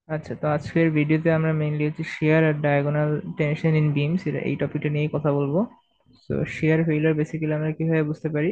আচ্ছা, তো আজকের ভিডিওতে আমরা মেইনলি হচ্ছে শেয়ার আর ডায়াগোনাল টেনশন ইন বিমস এই টপিকটা নিয়ে কথা বলবো। তো শেয়ার ফেলিওর বেসিক্যালি আমরা কিভাবে বুঝতে পারি?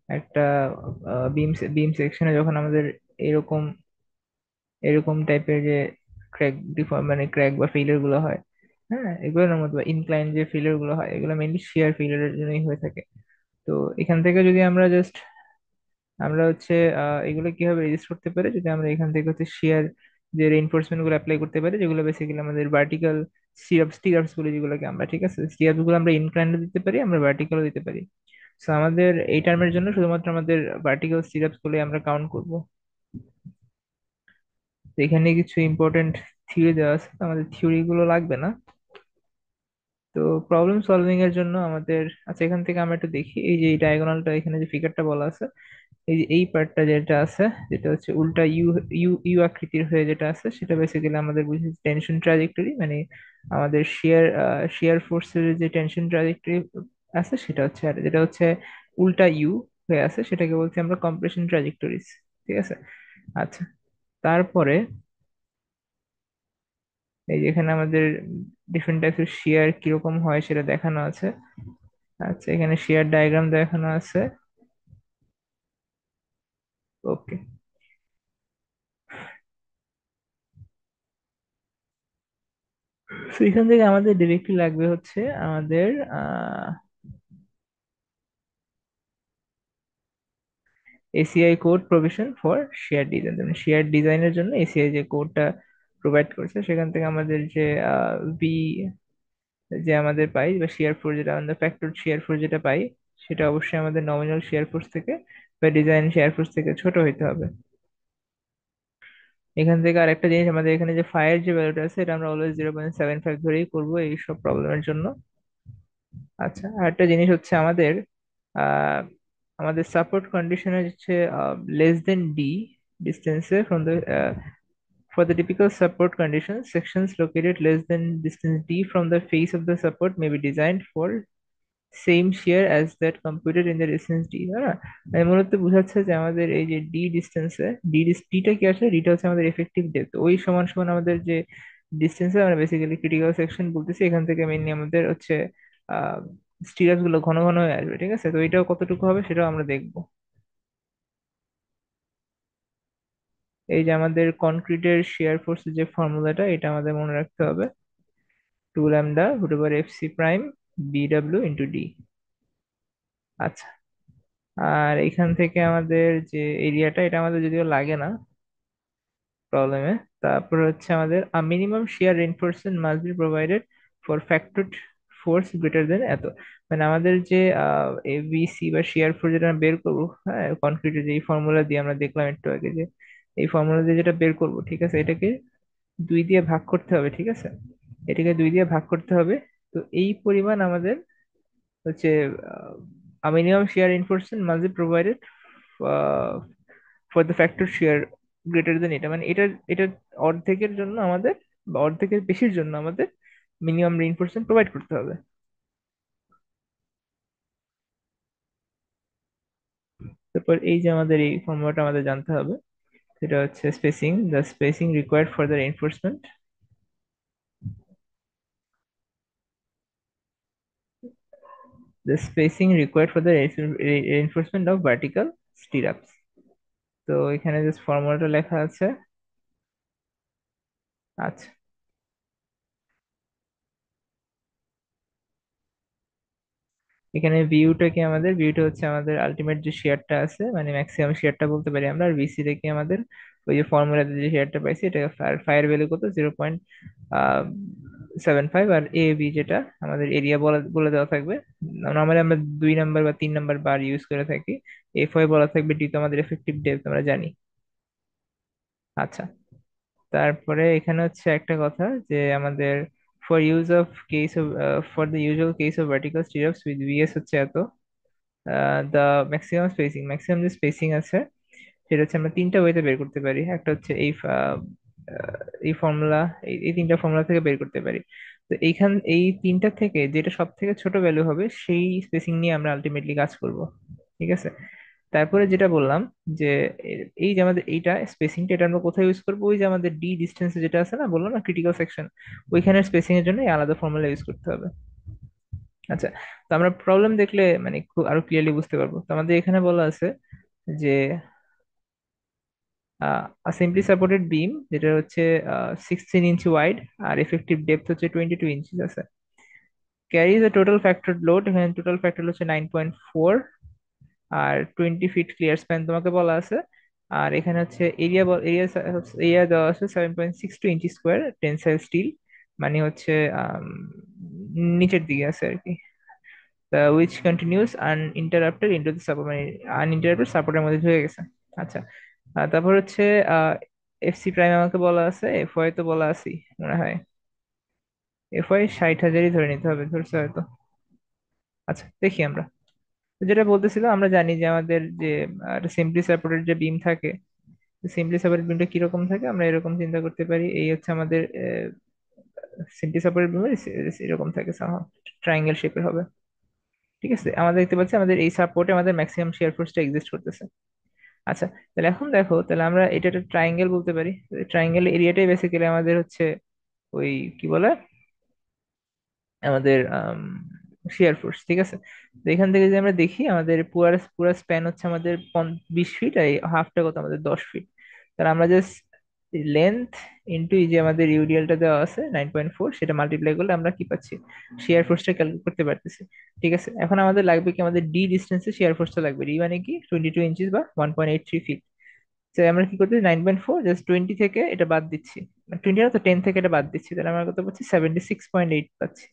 একটা বিম বিম সেকশনে যখন আমাদের এরকম এরকম টাইপের যে ক্র্যাক ডিফর্ম মানে ক্র্যাক বা ফেলিওর গুলো হয়, হ্যাঁ, এগুলোর মধ্যে ইনক্লাইন যে ফেলিওর গুলো হয় এগুলো মেইনলি শেয়ার ফেলিওরের জন্যই হয়ে থাকে। তো এখান থেকে যদি আমরা হচ্ছে এগুলো কিভাবে রেজিস্ট করতে পারি, যদি আমরা এখান থেকে হচ্ছে শেয়ার যে রেইনফোর্সমেন্ট গুলো অ্যাপ্লাই করতে পারি, যেগুলো বেসিক্যালি আমাদের ভার্টিক্যাল স্টিরাপস বলি যেগুলোকে আমরা, ঠিক আছে, স্টিরাপস গুলো আমরা ইনক্লাইন্ডও দিতে পারি, আমরা ভার্টিক্যালও দিতে পারি। তো আমাদের এই টার্মের জন্য শুধুমাত্র আমাদের ভার্টিক্যাল স্টিরাপস গুলো আমরা কাউন্ট করব। তো এখানে কিছু ইম্পর্টেন্ট থিওরি দেওয়া আছে, তো আমাদের থিওরি গুলো লাগবে না। তো প্রবলেম সলভিং এর জন্য আমাদের, আচ্ছা, এখান থেকে আমরা একটু দেখি এই যে এই ডায়াগোনালটা, এখানে যে ফিগারটা বলা আছে, এই যে এই পার্টটা যেটা আছে, যেটা হচ্ছে উল্টা ইউ ইউ ইউ আকৃতির হয়ে যেটা আছে, সেটা বেসিক্যালি আমাদের বুঝি টেনশন ট্রাজেক্টরি, মানে আমাদের শেয়ার ফোর্সের যে টেনশন ট্রাজেক্টরি আছে সেটা হচ্ছে, আর যেটা হচ্ছে উল্টা ইউ হয়ে আছে সেটাকে বলছি আমরা কম্প্রেশন ট্রাজেক্টরিজ। ঠিক আছে। আচ্ছা, তারপরে এই যেখানে আমাদের ডিফারেন্ট টাইপের শেয়ার কিরকম হয় সেটা দেখানো আছে। আচ্ছা, এখানে শেয়ার ডায়াগ্রাম দেখানো আছে। ওকে। তো এখান থেকে আমাদের ডিরেক্টলি লাগবে হচ্ছে আমাদের ACI code provision for share design, মানে শেয়ার ডিজাইনের জন্য এসিআই যে কোডটা প্রোভাইড করছে সেখান থেকে আমাদের যে ভি যে আমাদের পাই, বা শেয়ার ফোর্স যেটা আমাদের ফ্যাক্টর শেয়ার ফোর্স যেটা পাই, সেটা অবশ্যই আমাদের নমিনাল শেয়ার ফোর্স থেকে বা ডিজাইন শেয়ার ফোর্স থেকে ছোট হইতে হবে। এখান থেকে আরেকটা জিনিস, আমাদের এখানে যে ফায়ার যে ভ্যালুটা আছে এটা আমরা অলওয়েজ 0.75 ধরেই করবো এই সব প্রবলেমের জন্য। আচ্ছা, আরেকটা জিনিস হচ্ছে আমাদের আহ আমাদের সাপোর্ট কন্ডিশনে হচ্ছে লেস দেন ডি ডিস্টেন্সে from the for the typical support conditions, sections located less than distance d from the face of the support may be designed for same share as that computed in the distance D. হ্যাঁ, মানে মূলত বোঝাচ্ছে যে আমাদের এই যে D ডিস্টেন্সে ডিটা কি আসলে, ডিটা হচ্ছে আমাদের এফেক্টিভ ডেপথ, ওই সমান সমান আমাদের যে ডিস্টেন্সে আমরা বেসিক্যালি ক্রিটিক্যাল সেকশন বলতেছি, এখান থেকে মেনলি আমাদের হচ্ছে আহ স্টিরাপ গুলো ঘন ঘন হয়ে আসবে। ঠিক আছে, তো এটাও কতটুকু হবে সেটাও আমরা দেখবো। এই যে আমাদের কনক্রিটের শেয়ার ফোর্সের যে ফর্মুলাটা, এটা আমাদের মনে রাখতে হবে, 2 λ √f c prime bw into D. আচ্ছা, আর এখান থেকে আমাদের যে এরিয়াটা, এটা আমাদের যদিও লাগে না প্রবলেমে। তারপর হচ্ছে আমাদের minimum share reinforcement must be provided for factor force greater than এত, মানে আমাদের যে এবিসি বা শেয়ার ফোর্স যেটা আমরা বের করবো, হ্যাঁ, কনক্রিটের যে ফর্মুলা দিয়ে আমরা দেখলাম একটু আগে, যে এই ফর্মুলা দিয়ে যেটা বের করবো, ঠিক আছে, এটাকে 2 দিয়ে ভাগ করতে হবে। ঠিক আছে, এটাকে 2 দিয়ে ভাগ করতে হবে। তো এই পরিমাণ আমাদের হচ্ছে minimum share reinforcement must be provided for the factor share greater than এটা, মানে এটার অর্ধেকের জন্য আমাদের, বা অর্ধেকের বেশির জন্য আমাদের মিনিমাম রিইনফোর্সমেন্ট প্রোভাইড করতে হবে। তারপর এই যে আমাদের এই ফর্মুলাটা আমাদের জানতে হবে, সেটা হচ্ছে spacing, the spacing required for the reinforcement, the spacing required for the reinforcement of vertical stirrups. তো এখানে যে ফর্মুলাটা লেখা আছে। আচ্ছা, এখানে ভিউটা হচ্ছে আমাদের আলটিমেট যে শেয়ারটা আছে, মানে ম্যাক্সিমাম শেয়ারটা বলতে পারি আমরা, আর ভিসি থেকে আমাদের ওই যে ফর্মুলাতে যে শেয়ারটা পাইছি এটা, ফায়ার ভ্যালু কত, 0.75, আর এ বি যেটা আমাদের এরিয়া বলে বলে দেওয়া থাকবে। নর্মালি আমরা 2 নাম্বার বা 3 নাম্বার বার ইউজ করে থাকি। এফ ওয়াই বলা থাকবে, ডি তো আমাদের এফেক্টিভ ডেপথ আমরা জানি। আচ্ছা, তারপরে এখানে হচ্ছে একটা কথা, যে আমাদের for use of case of for the usual case of vertical stirrups with VS হচ্ছে এত, দা ম্যাক্সিমাম যে স্পেসিং আছে সেটা হচ্ছে আমরা 3টা ওয়েতে বের করতে পারি। একটা হচ্ছে এই ফর্মুলা, এই 3টা ফর্মুলা থেকে বের করতে পারি। তো এই 3টা থেকে যেটা সব থেকে ছোট ভ্যালু হবে সেই স্পেসিং নিয়ে আমরা আলটিমেটলি কাজ করব। ঠিক আছে, তারপরে যেটা বললাম যে এই যে আমাদের এইটা স্পেসিংটা, এটা আমরা কোথায় ইউজ করবো? ওই যে আমাদের ডি ডিস্টেন্স যেটা আছে না, বললাম না ক্রিটিক্যাল সেকশন, ওইখানের স্পেসিং এর জন্য এই আলাদা ফর্মুলা ইউজ করতে হবে। আচ্ছা, তো আমরা প্রবলেম দেখলে মানে খুব আরো ক্লিয়ারলি বুঝতে পারবো। তো আমাদের এখানে বলা আছে যে সিম্পলি সাপোর্টেড বিম, যেটা হচ্ছে 16 ইঞ্চি ওয়াইড, আর এফেক্টিভ ডেপথ হচ্ছে 22 ইঞ্চি আছে, ক্যারিজ এ টোটাল ফ্যাক্টর লোড, এখানে টোটাল ফ্যাক্টর হচ্ছে 9.4, আর 20 ফিট ক্লিয়ার স্প্যান তোমাকে বলা আছে। আর এখানে হচ্ছে এরিয়া, এরিয়া দেওয়া আছে 7.62 ইঞ্চি স্কোয়ার টেনসাইল স্টিল, মানে হচ্ছে নিচের দিকে আছে আর কি, which continuous uninterrupted into the support, মানে আনইন্টারাপ্টেড সাপোর্টের মধ্যে ঢুকে গেছে। আচ্ছা, তারপর হচ্ছে এফসি প্রাইম আমাকে বলা আছে, এফ ওয়াই তো বলা আছে মনে হয়, এফ ওয়াই 60,000ই ধরে নিতে হবে, ধরছে হয়তো। আচ্ছা, দেখি আমরা। তো যেটা বলতেছিলাম, আমরা জানি যে আমাদের যে সিম্পলি সাপোর্টেড যে বিম থাকে, সিম্পলি সাপোর্টেড বিমটা কিরকম থাকে, আমরা এরকম চিন্তা করতে পারি। এই হচ্ছে আমাদের সিম্পলি সাপোর্টেড বিম এরকম থাকে, ট্রায়াঙ্গেল শেপের হবে। ঠিক আছে, আমরা দেখতে পাচ্ছি আমাদের এই সাপোর্টে আমাদের ম্যাক্সিমাম শিয়ার ফোর্সটা এক্সিস্ট করতেছে। আচ্ছা, তাহলে এখন দেখো, তাহলে আমরা এটা একটা ট্রায়াঙ্গেল বলতে পারি। ট্রায়াঙ্গেল এরিয়াটাই বেসিক্যালি আমাদের হচ্ছে ওই কি বলে, আমাদের শিয়ার ফোর্স। ঠিক আছে, তো এখান থেকে যদি আমরা দেখি, আমাদের পুরো পুরো স্প্যান হচ্ছে আমাদের 20 ফিট, আর হাফটা কত আমাদের 10 ফিট। তাহলে আমরা জাস্ট লেন্থ ইন্টু এই যে আমাদের ইউডিএলটা দেওয়া আছে 9.4, সেটা মাল্টিপ্লাই করলে আমরা কি পাচ্ছি, শিয়ার ফোর্সটা ক্যালকুলেট করতে পারতেছি। ঠিক আছে, এখন আমাদের লাগবে কি, আমাদের ডি ডিস্টেন্সে শিয়ার ফোর্সটা লাগবে। ডি মানে কি, 22 ইঞ্চিস বা 1.83 ফিট। তো আমরা কি করতেছি, 9.4 জাস্ট 20 থেকে এটা বাদ দিচ্ছি, 20 না তো 10 থেকে এটা বাদ দিচ্ছি, তাহলে আমরা কত পাচ্ছি, 76.8 পাচ্ছি।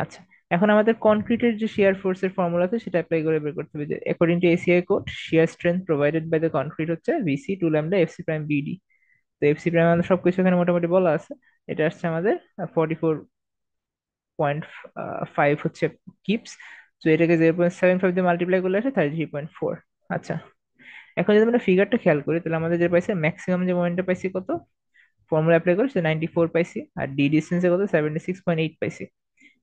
আচ্ছা, এখন আমাদের কনক্রিটের যে শিয়ার ফোর্স এর ফর্মুলা আছে সেটা অ্যাপ্লাই করে বের করতে হবে, যে according to ACI code, shear strength provided by the concrete হচ্ছে VC two lambda FC prime BD. তো এফসি প্রাইম আমাদের সবকিছু এখানে মোটামুটি বলা আছে। এটা আসছে আমাদের 44.5 হচ্ছে কিপস। তো এটাকে 0.75 দিয়ে মাল্টিপ্লাই করলে আসে 33.4। আচ্ছা, এখন যদি আমরা ফিগারটা খেয়াল করি, তাহলে আমাদের যে পাইছে ম্যাক্সিমাম যে মোমেন্টটা পাইছি কত, ফর্মুলা অ্যাপ্লাই করে সে 94 পাইছি, আর ডি ডিস্টেন্সে কত, 76.8 পাইছি।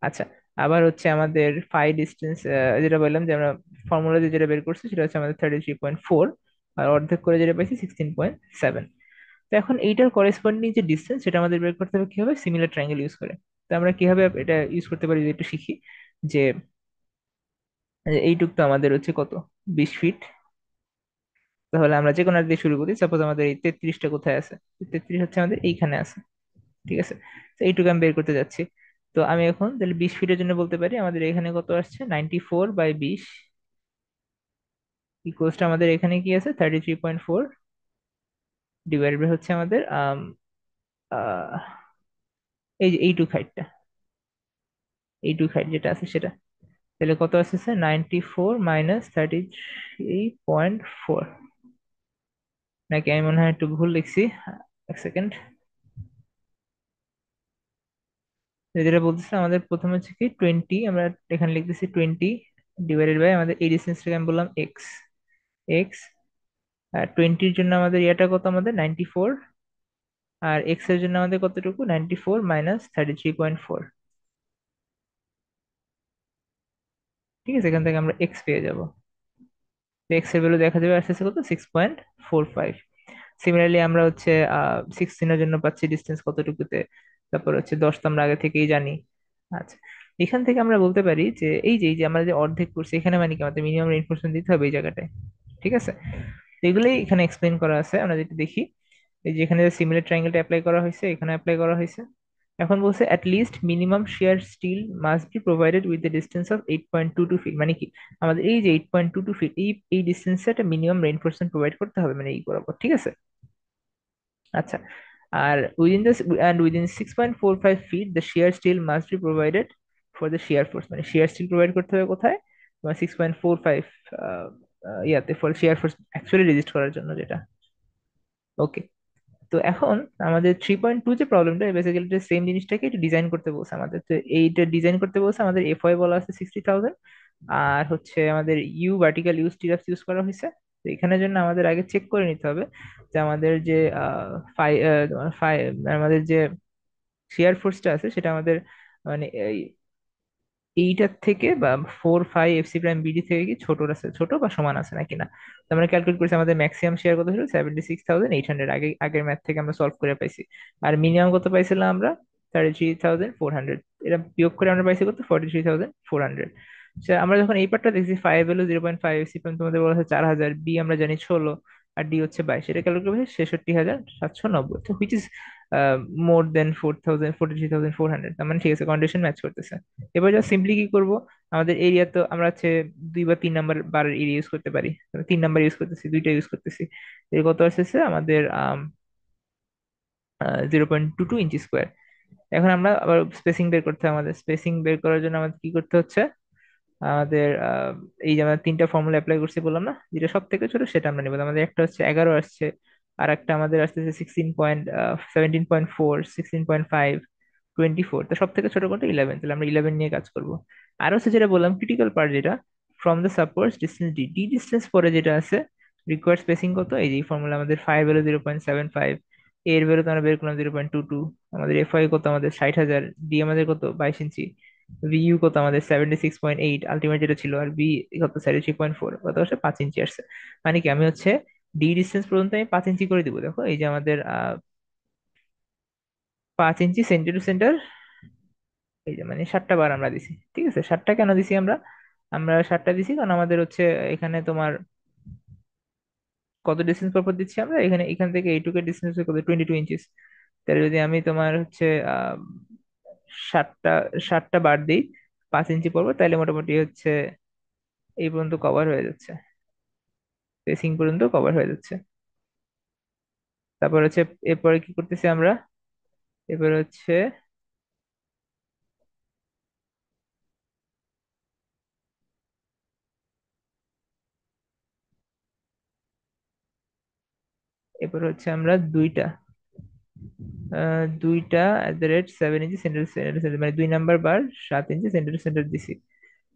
আচ্ছা, আবার হচ্ছে আমাদের ফাই ডিস্টেন্স, যেটা বললাম যে আমরা ফর্মুলা দিয়ে যেটা বের করছি সেটা হচ্ছে আমাদের 33.4, আর অর্ধেক করে যেটা পাইছি 16.7। তো এখন এইটার করেসপন্ডিং যে ডিস্টেন্স, সেটা আমাদের বের করতে হবে কিভাবে, সিমিলার ট্রায়াঙ্গেল ইউজ করে। তো আমরা কিভাবে এটা ইউজ করতে পারি যদি একটু শিখি, যে এইটুক তো আমাদের হচ্ছে কত, 20 ফিট। তাহলে আমরা যে কোনো একটা দিয়ে শুরু করি, সাপোজ আমাদের এই 33টা কোথায় আছে, 33 হচ্ছে আমাদের এইখানে আছে। ঠিক আছে, তো এইটুকু আমি বের করতে যাচ্ছি। তো আমি এখন তাহলে 20 ফিটের জন্য বলতে পারি আমাদের এখানে কত আসছে, 94/20 ইকুয়ালস আমাদের এখানে কি আছে, 33.4, ডিভাইড বাই হচ্ছে আমাদের আহ, এই যে এইটুক হাইটটা, এইটুক হাইট যেটা আছে সেটা, তাহলে কত আসছে, 94 - 33.4, নাকি আমি মনে হয় একটু ভুল লিখছি, এক সেকেন্ড। যেটা বলতেছে আমাদের প্রথমে হচ্ছে কি 20, আমরা এখানে লিখতেছি 20 ডিভাইডেড বাই আমাদের এই ডিস্টেন্সটাকে আমি বললাম এক্স। এক্স, আর 20-র জন্য আমাদের ইয়েটা কত, আমাদের 94, আর এক্স এর জন্য আমাদের কতটুকু, 94 - 33.4। ঠিক আছে, এখান থেকে আমরা এক্স পেয়ে যাব। এক্স এর ভ্যালু দেখা যাবে আসছে কত, 6.45। সিমিলারলি আমরা হচ্ছে 16-এর জন্য পাচ্ছি ডিস্টেন্স কতটুকুতে, তারপর হচ্ছে 10 তো আমরা আগে থেকেই জানি। আচ্ছা, এখান থেকে আমরা বলতে পারি যে এই যে আমরা যে অর্ধেক করছি এখানে, মানে কি আমাদের মিনিমাম রেইনফোর্সমেন্ট দিতে হবে এই জায়গাটায়। ঠিক আছে, তো এগুলোই এখানে এক্সপ্লেন করা আছে, আমরা যদি দেখি, এই যে এখানে সিমিলার ট্রায়াঙ্গেলটা অ্যাপ্লাই করা হয়েছে, এখানে অ্যাপ্লাই করা হয়েছে। এখন বলছে at least minimum shear steel must be provided with the distance of 8.22 feet, মানে কি আমাদের এই যে 8.22 ফিট, এই ডিস্টেন্সে একটা মিনিমাম রেইনফোর্সমেন্ট প্রোভাইড করতে হবে, মানে এই বরাবর। ঠিক আছে, আচ্ছা, আর within 6.45 feet the shear steel must be provided for the shear force, মানে শিয়ার স্টিল প্রোভাইড করতে হবে কোথায়, তোমার 6.45 ইয়াতে, for shear force actually resist করার জন্য যেটা। ওকে, তো এখন আমাদের 3.2 যে প্রবলেমটা, বেসিক্যালি সেম জিনিসটাকে একটু ডিজাইন করতে বলছে আমাদের। তো এইটা ডিজাইন করতে বলছে আমাদের, এফ ওয়াই বলা আছে 60,000, আর হচ্ছে আমাদের ইউ ভার্টিক্যাল ইউ স্টিরাপস ইউজ করা হয়েছে। তো এখানের জন্য আমাদের আগে চেক করে নিতে হবে যে আমাদের যে ফাই আমাদের যে শিয়ার ফোর্সটা আছে সেটা আমাদের মানে এইটার থেকে বা 4 5 FC প্রাইম বিডি থেকে কি ছোট আছে, ছোট বা সমান আছে নাকি না। তো আমরা ক্যালকুলেট করছি আমাদের ম্যাক্সিমাম শেয়ার কত ছিল, 76,800, আগে আগের ম্যাথ থেকে আমরা সলভ করে পাইছি। আর মিনিমাম কত পাইছিলাম আমরা, 33,400। এটা বিয়োগ করে আমরা পাইছি কত, 43,400। আমরা যখন এই পার্টটা দেখছি, 5 হলো 0.5 FC প্রাইম, তোমাদের বলা হচ্ছে 4,000, বি আমরা জানি 16, আর ডি হচ্ছে 22, এটা ক্যালকুলেট করে 66,790, তো হুইচ ইজ মোর দেন 43,400। তার মানে ঠিক আছে, কন্ডিশন ম্যাচ করতেছে। এবার যা সিম্পলি কি করব, আমাদের এরিয়া তো আমরা হচ্ছে 2 বা 3 নাম্বার বার এরিয়া ইউজ করতে পারি, 3 নাম্বার ইউজ করতেছি, দুইটা ইউজ করতেছি। এর কত আসছে আমাদের 0.22 ইঞ্চি স্কোয়ার। এখন আমরা আবার স্পেসিং বের করতে হবে, আমাদের স্পেসিং বের করার জন্য আমাদের কি করতে হচ্ছে, আমাদের এই যে আমরা 3টা ফর্মুলা অ্যাপ্লাই করছি বললাম না, যেটা সব থেকে ছোট সেটা আমরা নিবো। আমাদের একটা হচ্ছে 11 আসছে, আর একটা আমাদের আসতেছে 17.4, 16.5, 24। তো সব থেকে ছোট কোনটা, 11, তাহলে আমরা 11 নিয়ে কাজ করব। আর হচ্ছে যেটা বললাম ক্রিটিক্যাল পার্ট, যেটা from the supports distance D, D distance পরে যেটা আছে, রিকোয়ার্ড স্পেসিং কত, এই যে ফর্মুলা আমাদের 5 হলো 0.75, এর ভ্যালু তো আমরা বের করলাম 0.22, আমাদের এফ আই কত, আমাদের 60,000, ডি আমাদের কত 22 ইঞ্চি, ভিইউ কত আমাদের 76.8 আলটিমেট যেটা ছিল, আর বি কত 33.4, কত আসে 5 ইঞ্চি আসছে। মানে কি আমি হচ্ছে ডি ডিস্টেন্স পর্যন্ত আমি 5 ইঞ্চি করে দিব। দেখো এই যে আমাদের 5 ইঞ্চি সেন্টার টু সেন্টার, এই যে মানে 7টা বার আমরা দিছি, ঠিক আছে। 7টা কেন দিছি আমরা, আমরা 7টা দিছি কারণ আমাদের হচ্ছে এখানে তোমার কত ডিস্টেন্স পর পর দিচ্ছি আমরা, এখানে এখান থেকে এইটুকু ডিস্টেন্স কত, 22 ইঞ্চিস। তাহলে যদি আমি তোমার হচ্ছে 7টা 7টা বার দিই 5 ইঞ্চি পর পর, তাহলে মোটামুটি হচ্ছে এই পর্যন্ত কভার হয়ে যাচ্ছে, পেসিং পর্যন্ত কভার হয়ে যাচ্ছে। তারপর হচ্ছে এরপরে কি করতেছি আমরা, এরপর হচ্ছে আমরা দুইটা @7 ইঞ্চি সেন্টার সেন্টার, মানে 2 নাম্বার বার 7 ইঞ্চি সেন্টার সেন্টার দিছি।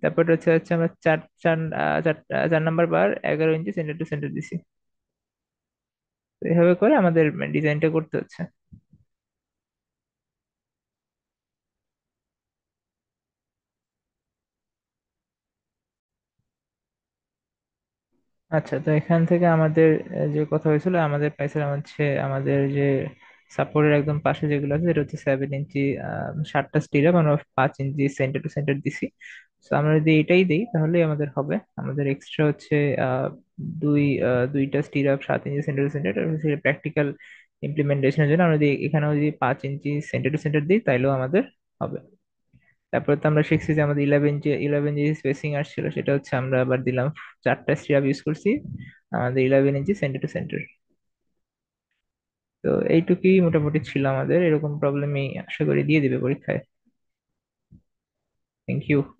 তারপর হচ্ছে আমরা চার চার 4 নাম্বার বার 11 ইঞ্চি সেন্টার টু সেন্টার দিছি। তো এভাবে করে আমাদের ডিজাইনটা করতে হচ্ছে। আচ্ছা, তো এখান থেকে আমাদের যে কথা হয়েছিল, আমাদের পাইছিলাম হচ্ছে আমাদের যে সাপোর্টের একদম পাশে যেগুলো আছে, এটা হচ্ছে 7 ইঞ্চি 7টা স্টিরাপ, আমরা 5 ইঞ্চি সেন্টার টু সেন্টার দিছি। তো আমরা যদি এটাই দিই তাহলে আমাদের হবে, আমাদের এক্সট্রা হচ্ছে আহ, দুইটা স্টিরাপ 7 ইঞ্চি সেন্টার টু সেন্টার, প্র্যাকটিক্যাল ইমপ্লিমেন্টেশনের জন্য আমরা যদি এখানেও যদি 5 ইঞ্চি সেন্টার টু সেন্টার দিই তাইলেও আমাদের হবে। তারপর তো আমরা শিখছি যে আমাদের 11 ইঞ্চি স্পেসিং আসছিল, সেটা হচ্ছে আমরা আবার দিলাম 4টা স্ট্রিপ ইউজ করছি আমাদের 11 ইঞ্চি সেন্টার টু সেন্টার। তো এইটুকুই মোটামুটি ছিল আমাদের, এরকম প্রবলেমই আশা করি দিয়ে দিবে পরীক্ষায়। Thank you.